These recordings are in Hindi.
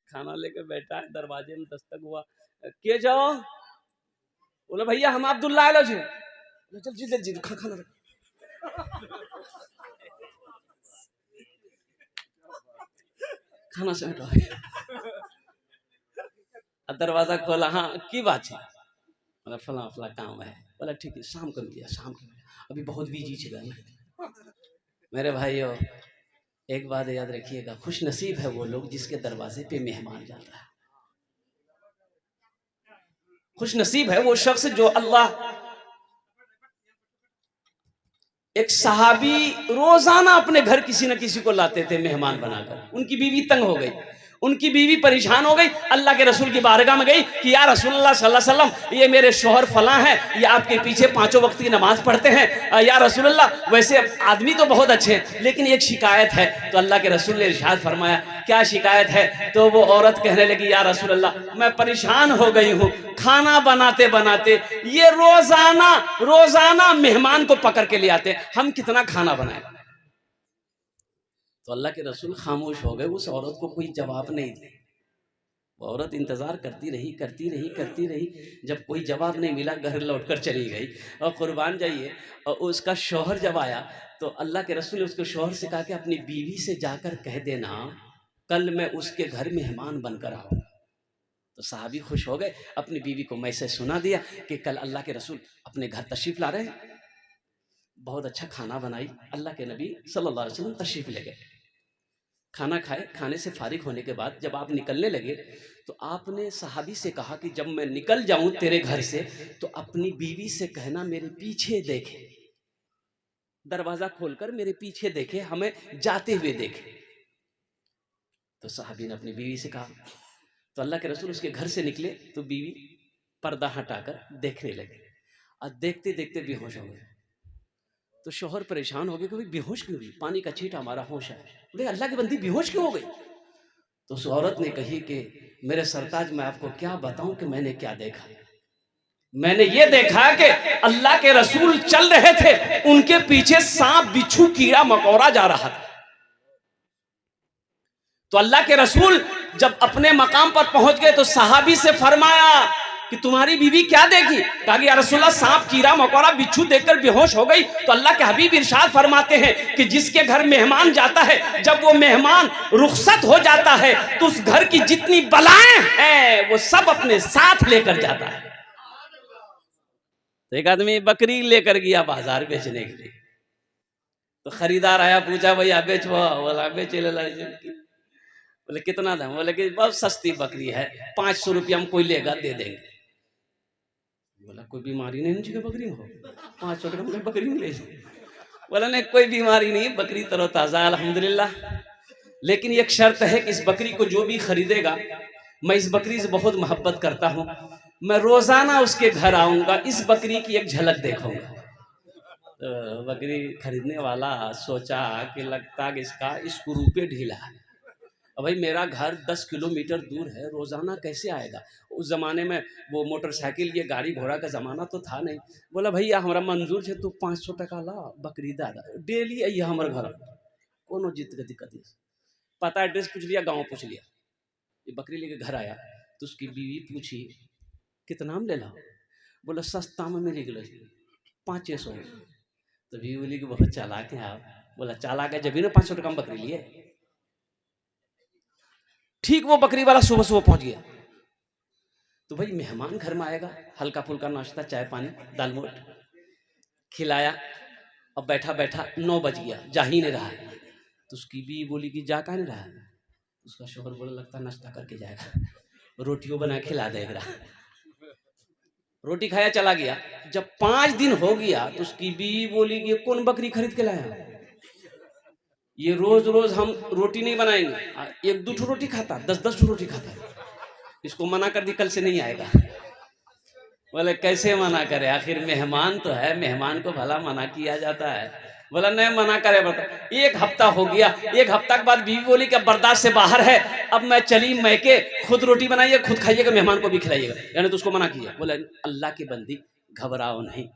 खाना लेके बैठा है, दरवाजे में दस्तक हुआ, के जाओ? बोले भैया हम अब्दुल्ला आलो जी। चल जी जल्दी खाना रख। खाना से हटो। दरवाजा खोला, हाँ की बात है? बोला फला फला काम है। बोला ठीक है शाम को मिलिए, शाम को मिलिए, अभी बहुत बिजी चला। मेरे भाइयों एक बात याद रखिएगा, खुश नसीब है वो लोग जिसके दरवाजे पे मेहमान जाता है। खुश नसीब है वो शख्स जो अल्लाह, एक सहाबी रोजाना अपने घर किसी न किसी को लाते थे मेहमान बनाकर। उनकी बीवी तंग हो गई, उनकी बीवी परेशान हो गई, अल्लाह के रसूल की बारगाह में गई कि या रसूलुल्लाह सल्लल्लाहु अलैहि वसल्लम, ये मेरे शोहर फलां हैं, ये आपके पीछे 5 वक्त की नमाज पढ़ते हैं। या रसूलुल्लाह वैसे आदमी तो बहुत अच्छे हैं लेकिन एक शिकायत है। तो अल्लाह के रसूल ने इरशाद फरमाया क्या शिकायत है? तो वो औरत कहने लगी या रसूलुल्लाह मैं परेशान हो गई हूँ, खाना बनाते बनाते ये रोजाना मेहमान को पकड़ के ले आते, हम कितना खाना बनाए। तो अल्लाह के रसूल खामोश हो गए, उस औरत को कोई जवाब नहीं दिया। वो औरत इंतज़ार करती रही, जब कोई जवाब नहीं मिला घर लौटकर चली गई। और कुर्बान जाइए, और उसका शौहर जब आया तो अल्लाह के रसूल ने उसके शौहर से कहा कि अपनी बीवी से जाकर कह देना कल मैं उसके घर मेहमान बनकर आऊँगा। तो साहबी खुश हो गए, अपनी बीवी को मैसेज सुना दिया कि कल अल्लाह के रसूल अपने घर तशरीफ़ ला रहे हैं। बहुत अच्छा खाना बनाई, अल्लाह के नबी सल्लल्लाहु अलैहि वसल्लम तशरीफ़ ले गए। खाना खाए, खाने से फारिग होने के बाद जब आप निकलने लगे तो आपने सहाबी से कहा कि जब मैं निकल जाऊं तेरे घर से तो अपनी बीवी से कहना मेरे पीछे देखे, दरवाजा खोलकर मेरे पीछे देखे, हमें जाते हुए देखे। तो सहाबी ने अपनी बीवी से कहा। तो अल्लाह के रसूल उसके घर से निकले तो बीवी पर्दा हटाकर देखने लगे और देखते देखते बेहोश हो गए। तो शोहर परेशान हो गए कि बेहोश क्यों हुई, पानी का छींटा हमारा होश है। बोले अल्लाह की बंदी बेहोश क्यों हो गई? तो उस औरत ने कही कि मेरे सरताज मैं आपको क्या बताऊं कि मैंने क्या देखा। मैंने ये देखा कि अल्लाह के रसूल चल रहे थे, उनके पीछे सांप बिच्छू कीड़ा मकोड़ा जा रहा था। तो अल्लाह के रसूल जब अपने मकाम पर पहुंच गए तो सहाबी से फरमाया कि तुम्हारी बीवी क्या देखी? कहा कि या रसूलल्लाह सांप कीड़ा मकोड़ा बिच्छू देखकर बेहोश हो गई। तो अल्लाह के हबीब इरशाद फरमाते हैं कि जिसके घर मेहमान जाता है, जब वो मेहमान रुखसत हो जाता है तो उस घर की जितनी बलाएं हैं वो सब अपने साथ लेकर जाता है। तो एक आदमी बकरी लेकर गया बाजार बेचने के लिए, तो खरीदार आया, पूछा भैया बेचवा? बोला बेचे। बोले कितना दाम? बोले कि बहुत सस्ती बकरी है, 500 रुपया में कोई लेगा दे देंगे। बोला कोई बीमारी नहीं मुझे बकरी हो, 500 रुपये में बकरी मिले? बोला नहीं कोई बीमारी नहीं, बकरी तरोताज़ा अल्हम्दुलिल्लाह, लेकिन एक शर्त है कि इस बकरी को जो भी खरीदेगा, मैं इस बकरी से बहुत मोहब्बत करता हूँ, मैं रोजाना उसके घर आऊंगा, इस बकरी की एक झलक देखूंगा। तो बकरी खरीदने वाला सोचा कि लगता कि इसका स्क्रू पे ढीला है। अब भाई मेरा घर 10 किलोमीटर दूर है, रोजाना कैसे आएगा? उस जमाने में वो मोटरसाइकिल ये गाड़ी घोड़ा का जमाना तो था नहीं। बोला भैया हमारा मंजूर है, तू 500 टका ला, बकरी दादा डेली आई हमारे घर, कोनो जीत के दिक्कत नहीं। पता एड्रेस पूछ लिया, गाँव पूछ लिया, ये बकरी लेके घर आया तो उसकी बीवी पूछी कितना में ले ला? बोला सस्ता में मिल गया 500। तो बीवी बोली कि बहुत चालाक है आप। बोला चालाक है जब भी ना 500 टका में बकरी लिए। ठीक वो बकरी वाला सुबह सुबह पहुंच गया। तो भाई मेहमान घर में आएगा, हल्का फुल्का नाश्ता चाय पानी दाल मोट खिलाया, अब बैठा बैठा 9 बज गया, जा ही नहीं रहा। तो उसकी बीवी बोली कि जा कहाँ नहीं रहा? उसका शोहर बोला लगता नाश्ता करके जाएगा, रोटियों बना खिला देगा। रोटी खाया चला गया। जब 5 दिन हो गया तो उसकी बीवी बोली कि कौन बकरी खरीद के लाया? ये रोज रोज हम रोटी नहीं बनाएंगे, 1-2 रोटी खाता, 10-10 रोटी खाता है, इसको मना कर दी कल से नहीं आएगा। बोले कैसे मना करे, आखिर मेहमान तो है, मेहमान को भला मना किया जाता है? बोला नहीं मना करे। बता 1 हफ्ता हो गया, 1 हफ्ता के बाद बीवी बोली कि बर्दाश्त से बाहर है, अब मैं चली मैके, खुद रोटी बनाइए खुद खाइएगा, मेहमान को भी खिलाइएगा, यानी तो उसको मना किया। बोले अल्लाह की बंदी घबराओ नहीं,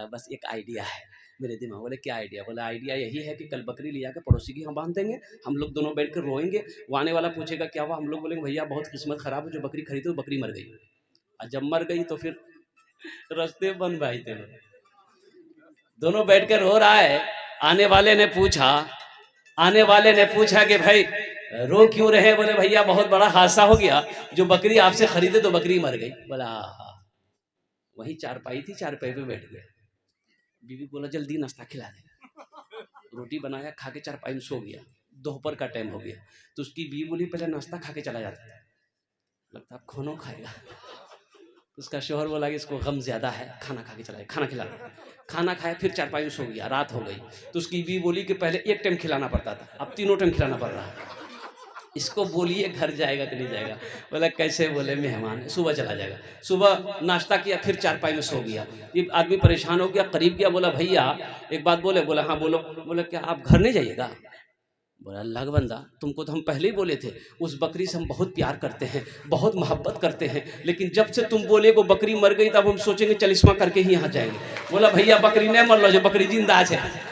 बस एक आइडिया है, मेरे दिमाग बोले क्या आइडिया? बोला आइडिया यही है कि कल बकरी ले जाकर पड़ोसी के यहाँ बांध देंगे, हम लोग दोनों बैठ कर रोएंगे, वो आने वाला पूछेगा क्या हुआ, हम लोग बोलेंगे भैया बहुत किस्मत खराब है, जो बकरी खरीदी तो बकरी मर गई, और जब मर गई तो फिर रास्ते बंद भाई थे। दोनों बैठ कर रो रहा है। आने वाले ने पूछा कि भाई रो क्यों रहे? बोले भैया बहुत बड़ा हादसा हो गया, जो बकरी आपसे खरीदे तो बकरी मर गई। बोला हाँ। वही चारपाई थी, चारपाई पे बैठ गया। बीवी बोला जल्दी नाश्ता खिला दे। रोटी बनाया, खा के चारपाई में सो गया। दोपहर का टाइम हो गया तो उसकी बीवी बोली पहले नाश्ता खा के चला जाता था, लगता अब खाना खाएगा। उसका शोहर बोला कि इसको गम ज्यादा है, खाना खा के चला, खाना खिला। खाना खाया, फिर चारपाई में सो गया, रात हो गई तो उसकी बीवी बोली कि पहले एक टाइम खिलाना पड़ता था, अब 3 टाइम खिलाना पड़ रहा है, इसको बोलिए घर जाएगा कि नहीं जाएगा? बोला कैसे? बोले मेहमान है, सुबह चला जाएगा। सुबह नाश्ता किया, फिर चारपाई में सो गया। ये आदमी परेशान हो गया, करीब गया, बोला भैया एक बात बोले? बोला हाँ बोलो। बोला क्या आप घर नहीं जाइएगा? बोला अल्लाह का बंदा, तुमको तो हम पहले ही बोले थे, उस बकरी से हम बहुत प्यार करते हैं, बहुत मोहब्बत करते हैं, लेकिन जब से तुम बोले वो बकरी मर गई तब हम सोचेंगे चलिस्मा करके ही यहाँ जाएंगे। बोला भैया बकरी नहीं मर लो, जो बकरी जिंदा है,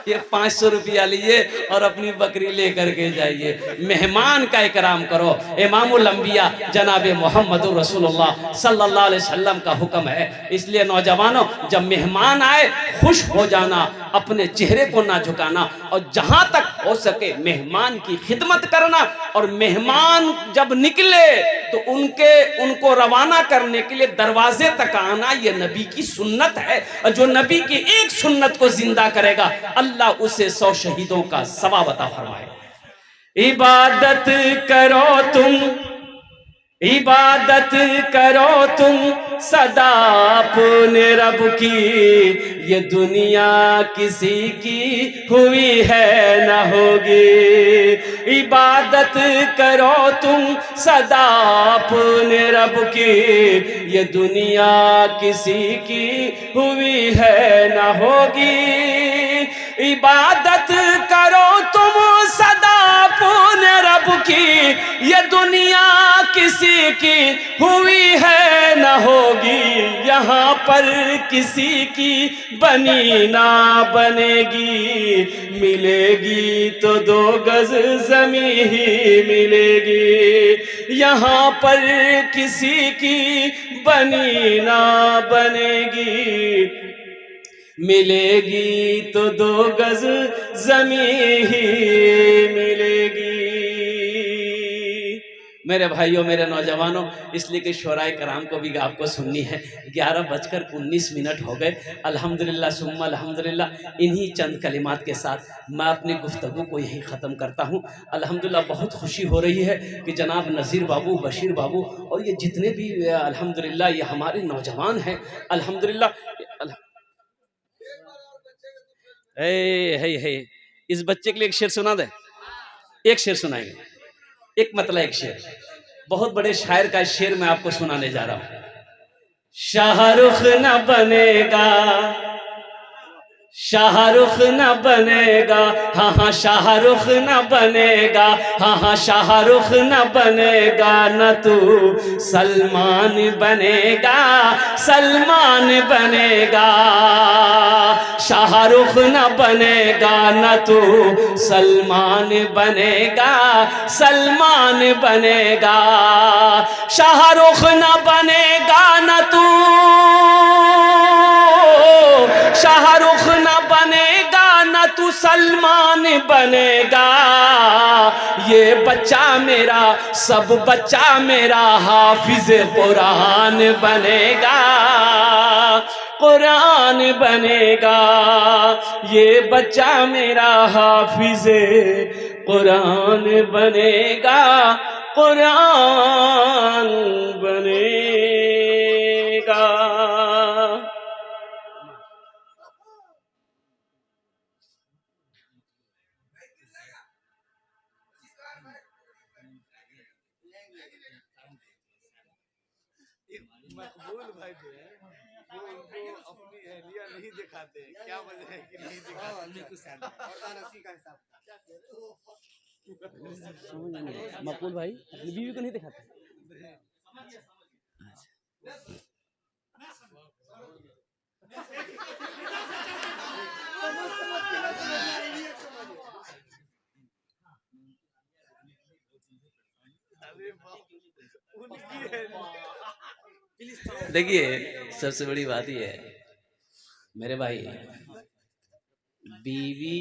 ये 500 रुपया लीजिए और अपनी बकरी लेकर के जाइए। मेहमान का इकराम करो। इमामुल अंबिया जनाब मोहम्मद रसूलुल्लाह सल्लल्लाहु अलैहि वसल्लम का हुक्म है। इसलिए नौजवानों, जब मेहमान आए खुश हो जाना, अपने चेहरे को ना झुकाना, और जहां तक हो सके मेहमान की खिदमत करना, और मेहमान जब निकले तो उनको रवाना करने के लिए दरवाजे तक आना, ये नबी की सुन्नत है। और जो नबी की एक सुन्नत को जिंदा करेगा अल्लाह उसे 100 शहीदों का सवाब अता फरमाए। इबादत करो तुम सदा अपने रब की, ये दुनिया किसी की हुई है ना होगी। इबादत करो तुम सदा अपने रब की, ये दुनिया किसी की हुई है ना होगी। इबादत करो तुम सदा अपने रब की, ये दुनिया किसी की हुई है ना होगी। यहाँ पर किसी की बनी ना बनेगी, मिलेगी तो 2 गज ज़मीं ही मिलेगी। यहाँ पर किसी की बनी ना बनेगी, मिलेगी तो 2 गज ज़मीं ही मिलेगी। मेरे भाइयों, मेरे नौजवानों, इसलिए कि शोराए कराम को भी आपको सुननी है। 11:19 हो गए। अल्हम्दुलिल्लाह सुम्मा अल्हम्दुलिल्लाह। इन्हीं चंद कलिमात के साथ मैं अपनी गुफ्तगू को यहीं ख़त्म करता हूँ। अल्हम्दुलिल्लाह बहुत खुशी हो रही है कि जनाब नज़ीर बाबू, बशीर बाबू और ये जितने भी अल्हम्दुलिल्लाह ये हमारे नौजवान हैं, अल्हम्दुलिल्लाह है। इस बच्चे के लिए एक शेर सुना दे। एक शेर सुनाएंगे, एक मतलब एक शेर, बहुत बड़े शायर का शेर मैं आपको सुनाने जा रहा हूं। शाहरुख न बनेगा, शाहरुख न बनेगा, हाँ हाँ शाहरुख न बनेगा, हाँ हाँ शाहरुख न बनेगा, न तू सलमान बनेगा, सलमान बनेगा। शाहरुख न बनेगा, न तू सलमान बनेगा, सलमान बनेगा। शाहरुख न बनेगा, न तू शाहरुख न बनेगा, न तू सलमान बनेगा। ये बच्चा मेरा, सब बच्चा मेरा हाफिज कुरान बनेगा, कुरान बनेगा। ये बच्चा मेरा हाफिज कुरान बनेगा, कुरान बनेगा। मकबूल भाई जो है वो उनको अपनी एहलिया नहीं दिखाते, क्या वजह है कि नहीं दिखाते? मकबूल भाई अपनी बीवी को नहीं दिखाते। देखिए सबसे बड़ी बात यह है मेरे भाई, बीवी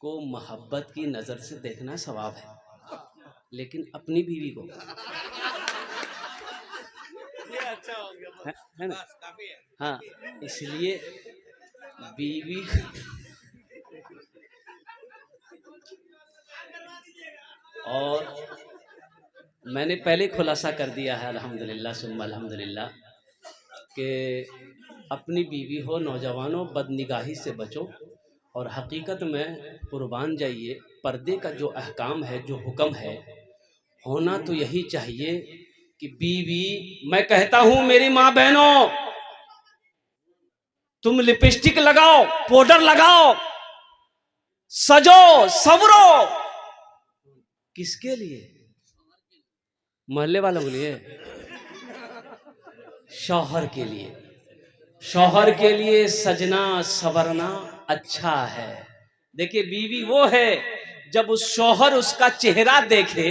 को मोहब्बत की नजर से देखना सवाब है, लेकिन अपनी बीवी को ये अच्छा हो गया है ना? हाँ, इसलिए बीवी और मैंने पहले खुलासा कर दिया है अल्हम्दुलिल्लाह सुम्मा अल्हम्दुलिल्लाह कि अपनी बीवी हो नौजवानों बदनिगाही से बचो। और हकीकत में कुर्बान जाइए, पर्दे का जो अहकाम है, जो हुक्म है, होना तो यही चाहिए कि बीवी, मैं कहता हूं मेरी माँ बहनों, तुम लिपस्टिक लगाओ, पाउडर लगाओ, सजो सवरो, किसके लिए? मोहल्ले वालों के लिए? शौहर के लिए। शौहर के लिए सजना सवरना अच्छा है। देखिए बीवी वो है जब उस शौहर उसका चेहरा देखे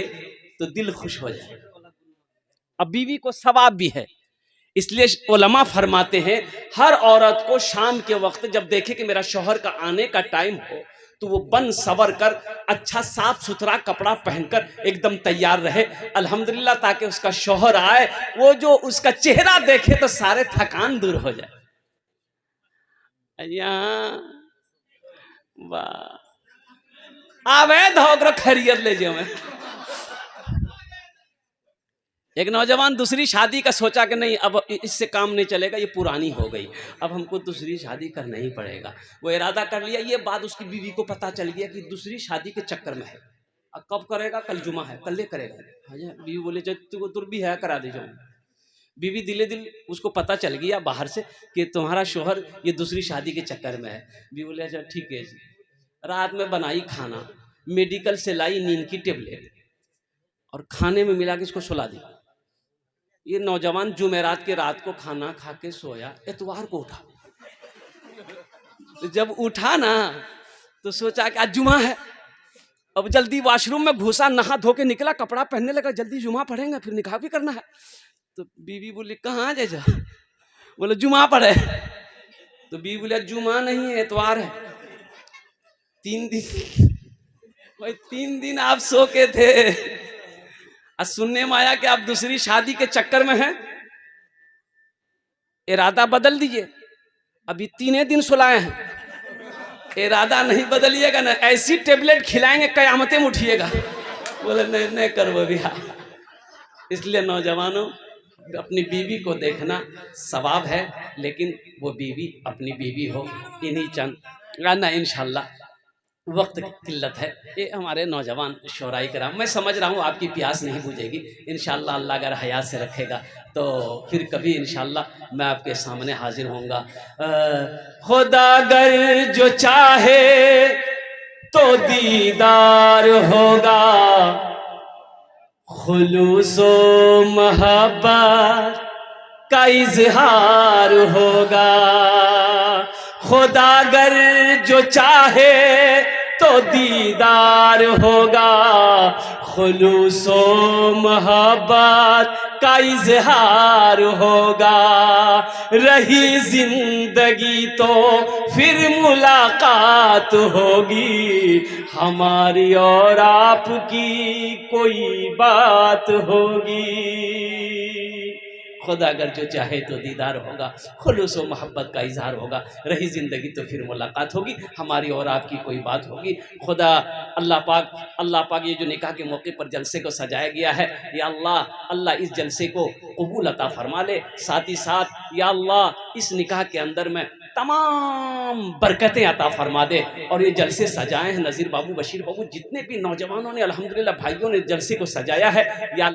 तो दिल खुश हो जाए। अब बीवी को सवाब भी है, इसलिए उलमा फरमाते हैं हर औरत को शाम के वक्त जब देखे कि मेरा शौहर का आने का टाइम हो तो वो बन सवर कर अच्छा साफ सुथरा कपड़ा पहनकर एकदम तैयार रहे अल्हम्दुलिल्लाह, ताकि उसका शौहर आए वो जो उसका चेहरा देखे तो सारे थकान दूर हो जाए। वाह आवे धोकर खैरियत ले जाओ। एक नौजवान दूसरी शादी का सोचा कि नहीं अब इससे काम नहीं चलेगा, ये पुरानी हो गई, अब हमको दूसरी शादी करना ही पड़ेगा। वो इरादा कर लिया, ये बात उसकी बीवी को पता चल गया कि दूसरी शादी के चक्कर में है। अब कब करेगा? कल जुमा है, कल करेगा। बीवी बोले तुर भी है करा दीजिए। बीवी दिले दिल उसको पता चल गया बाहर से कि तुम्हारा शोहर ये दूसरी शादी के चक्कर में है। बीवी बोले अच्छा ठीक है। रात में बनाई खाना, मेडिकल से लाई नींद की टेबलेट और खाने में मिला के इसको सुला दी। ये नौजवान जुमेरात के रात को खाना खा के सोया, इतवार को उठा। तो जब उठा ना तो सोचा कि आज जुमा है, अब जल्दी वॉशरूम में घुसा, नहा धो के निकला, कपड़ा पहनने लगा, जल्दी जुमा पढ़ेंगे फिर निकाह भी करना है। तो बीवी बोली कहाँ जा? बोले जुमा पढ़े। तो बीवी बोले जुमा नहीं है, इतवार है। 3 दिन आप सो के थे, सुनने में आया कि आप दूसरी शादी के चक्कर में हैं, इरादा बदल दीजिए। अभी 3 दिन सुलाए हैं, इरादा नहीं बदलिएगा ना, ऐसी टेबलेट खिलाएंगे कयामतें में उठिएगा। बोले नहीं करो भैया। इसलिए नौजवानों अपनी बीवी को देखना सवाब है, लेकिन वो बीवी अपनी बीवी हो। इन्हीं चंद गाना इंशाल्लाह वक्त की किल्लत है, ये हमारे नौजवान शोराई कराम, मैं समझ रहा हूँ आपकी प्यास नहीं बुझेगी। इंशाल्लाह अल्लाह अगर हयात से रखेगा तो फिर कभी इंशाल्लाह मैं आपके सामने हाजिर होऊंगा। खुदा अगर जो चाहे तो दीदार होगा, खुलूसो मोहब्बत का इजहार होगा। खुदा अगर जो चाहे तो दीदार होगा, खुलूसो मोहब्बत का इजहार होगा। रही जिंदगी तो फिर मुलाकात होगी, हमारी और आपकी कोई बात होगी। खुदा अगर जो चाहे तो दीदार होगा, खुलूस व मोहब्बत का इजहार होगा। रही ज़िंदगी तो फिर मुलाकात होगी, हमारी और आपकी कोई बात होगी। खुदा अल्लाह पाक ये जो निकाह के मौके पर जलसे को सजाया गया है, या अल्लाह इस जलसे को कबूल अता फरमा ले। साथ ही साथ या अल्लाह इस निकाह के अंदर में तमाम बरकतें अता फरमा दे। और ये जलसे सजाए हैं नज़ीर बाबू, बशीर बाबू, जितने भी नौजवानों ने अल्हम्दुलिल्लाह भाइयों ने जलसे को सजाया है, या